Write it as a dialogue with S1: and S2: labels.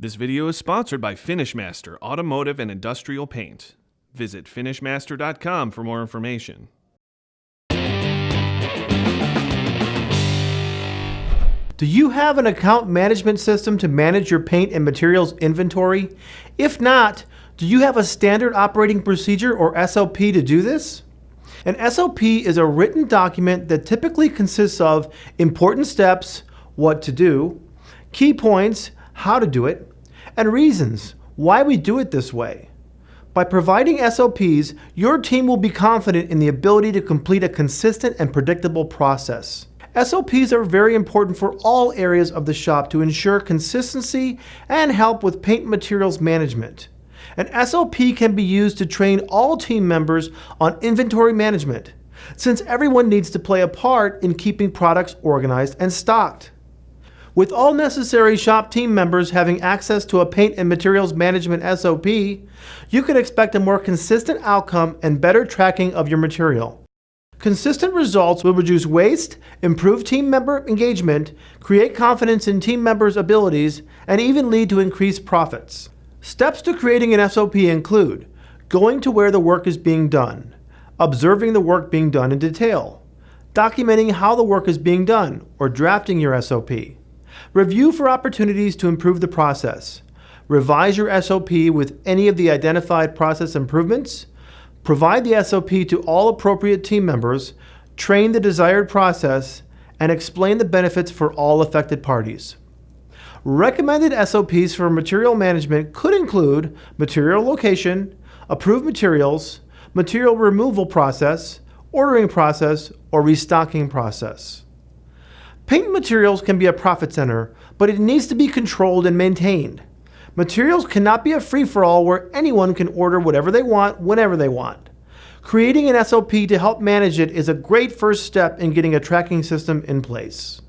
S1: This video is sponsored by FinishMaster Automotive and Industrial Paint. Visit finishmaster.com for more information.
S2: Do you have an account management system to manage your paint and materials inventory? If not, do you have a standard operating procedure or SOP to do this? An SOP is a written document that typically consists of important steps, what to do, key points, how to do it, and reasons why we do it this way. By providing SOPs, your team will be confident in the ability to complete a consistent and predictable process. SOPs are very important for all areas of the shop to ensure consistency and help with paint materials management. An SOP can be used to train all team members on inventory management, since everyone needs to play a part in keeping products organized and stocked. With all necessary shop team members having access to a paint and materials management SOP, you can expect a more consistent outcome and better tracking of your material. Consistent results will reduce waste, improve team member engagement, create confidence in team members' abilities, and even lead to increased profits. Steps to creating an SOP include going to where the work is being done, observing the work being done in detail, documenting how the work is being done or drafting your SOP, review for opportunities to improve the process, revise your SOP with any of the identified process improvements, provide the SOP to all appropriate team members, train the desired process, and explain the benefits for all affected parties. Recommended SOPs for material management could include material location, approved materials, material removal process, ordering process, or restocking process. Paint materials can be a profit center, but it needs to be controlled and maintained. Materials cannot be a free-for-all where anyone can order whatever they want, whenever they want. Creating an SOP to help manage it is a great first step in getting a tracking system in place.